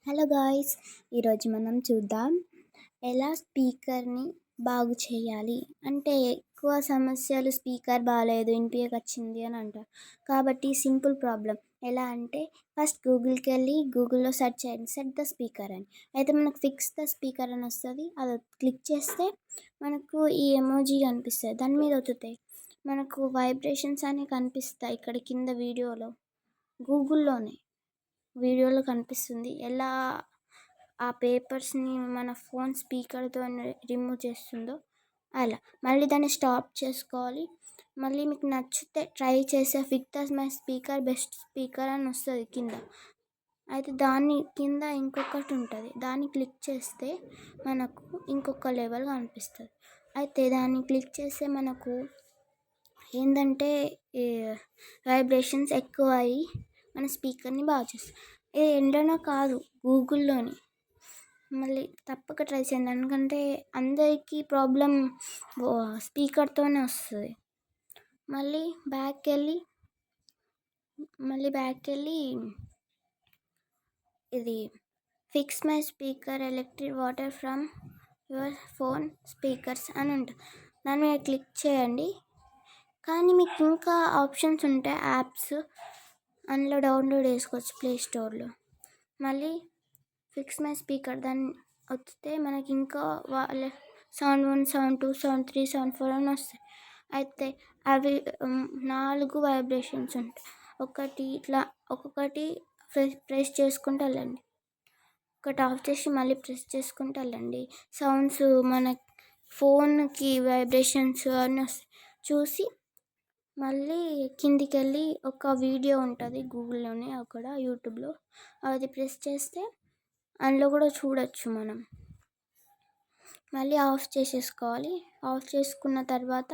Hello guys, ఈరోజు మనం చూద్దాం ఎలా స్పీకర్ని బాగు చేయాలి. అంటే ఎక్కువ సమస్యలు స్పీకర్ బాగాలేదు, వినిపించకొచ్చింది అని అంటారు. కాబట్టి సింపుల్ ప్రాబ్లం ఎలా అంటే ఫస్ట్ గూగుల్కి వెళ్ళి గూగుల్లో సెర్చ్ చేయండి, సెట్ ద స్పీకర్ అని. అయితే మనకు ఫిక్స్ ద స్పీకర్ అని వస్తుంది. అది క్లిక్ చేస్తే మనకు ఈ ఎమోజీ కనిపిస్తుంది. దాని మీద ఒత్తుతాయి మనకు వైబ్రేషన్స్ అని కనిపిస్తాయి. ఇక్కడ కింద గూగుల్లోనే వీడియోలో కనిపిస్తుంది ఎలా ఆ పేపర్స్ని మన ఫోన్ స్పీకర్తో రిమూవ్ చేస్తుందో అలా. మళ్ళీ దాన్ని స్టాప్ చేసుకోవాలి. మళ్ళీ మీకు నచ్చితే ట్రై చేసే fix my speaker best speaker అని వస్తుంది కింద. అయితే దాని కింద ఇంకొకటి ఉంటుంది, దాన్ని క్లిక్ చేస్తే మనకు ఇంకొక లెవెల్ కనిపిస్తుంది. అయితే దాన్ని క్లిక్ చేస్తే మనకు ఏంటంటే వైబ్రేషన్స్ ఎక్కువ అయ్యి మన స్పీకర్ని బాగా చేస్తుంది. ఇది ఎండనో కాదు, గూగుల్లోని. మళ్ళీ తప్పక ట్రై చేయండి, ఎందుకంటే అందరికీ ప్రాబ్లం స్పీకర్తోనే వస్తుంది. మళ్ళీ బ్యాక్కి వెళ్ళి ఇది fix my speaker electric water from your phone speakers అని ఉంటుంది. దాని మీద క్లిక్ చేయండి. కానీ మీకు ఇంకా ఆప్షన్స్ ఉంటాయి, యాప్స్ అందులో డౌన్లోడ్ చేసుకోవచ్చు ప్లే స్టోర్లో. మళ్ళీ ఫిక్స్ మై స్పీకర్ దాన్ని వస్తే మనకి ఇంకా సౌండ్ 1, సౌండ్ 2, సౌండ్ 3, సౌండ్ 4 అని వస్తాయి. అయితే అవి 4 వైబ్రేషన్స్ ఉంటాయి. ఒక్కొక్కటి ప్రెస్ చేసుకుంటూ వెళ్ళండి, ఒకటి ఆఫ్ చేసి మళ్ళీ ప్రెస్ చేసుకుంటూ వెళ్ళండి. సౌండ్స్ మన ఫోన్కి వైబ్రేషన్స్ అన్నీ వస్తాయి. చూసి మళ్ళీ కిందికి వెళ్ళి ఒక వీడియో ఉంటుంది గూగుల్లోనే, అక్కడ యూట్యూబ్లో, అది ప్రెస్ చేస్తే అందులో కూడా చూడొచ్చు మనం. మళ్ళీ ఆఫ్ చేసేసుకోవాలి. ఆఫ్ చేసుకున్న తర్వాత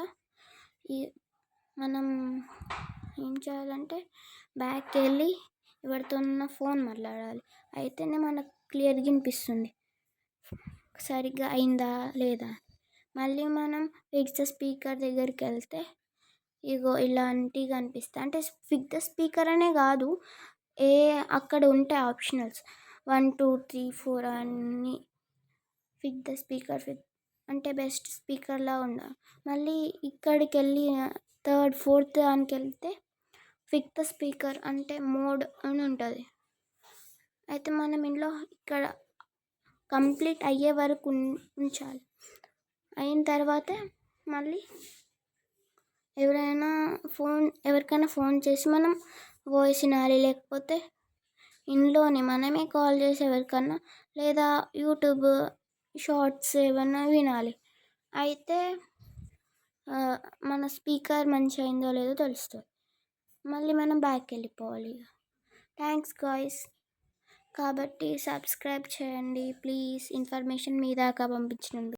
మనం ఏం చేయాలంటే బ్యాక్కి వెళ్ళి ఎవరితో ఫోన్ మాట్లాడాలి. అయితేనే మనకు క్లియర్గా వినిపిస్తుంది సరిగ్గా అయిందా లేదా. మళ్ళీ మనం ఫిక్స్ ద స్పీకర్ దగ్గరికి వెళ్తే ఇగో ఇలాంటివి కనిపిస్తాయి. అంటే ఫిక్స్ ద స్పీకర్ అనే కాదు, అక్కడ ఉంటాయి ఆప్షనల్స్ 1, 2, 3, 4 అన్నీ. ఫిక్స్ ద స్పీకర్ అంటే బెస్ట్ స్పీకర్లా ఉండాలి. మళ్ళీ ఇక్కడికి వెళ్ళి 3rd, 4th దానికి వెళ్తే ఫిక్స్ ద స్పీకర్ అంటే మోడ్ అని ఉంటుంది. అయితే మనం ఇంట్లో ఇక్కడ కంప్లీట్ అయ్యే వరకు ఉంచాలి. అయిన తర్వాత మళ్ళీ ఎవరికైనా ఫోన్ చేసి మనం వాయిస్ వినాలి, లేకపోతే ఇంట్లోనే మనమే కాల్ చేసి ఎవరికన్నా, లేదా యూట్యూబ్ షార్ట్స్ ఏమన్నా వినాలి. అయితే మన స్పీకర్ మంచిగా అయిందో లేదో తెలుస్తుంది. మళ్ళీ మనం బ్యాక్కి వెళ్ళిపోవాలి. Thanks guys. కాబట్టి సబ్స్క్రైబ్ చేయండి ప్లీజ్, ఇన్ఫర్మేషన్ మీ దాకా పంపించినందుకు.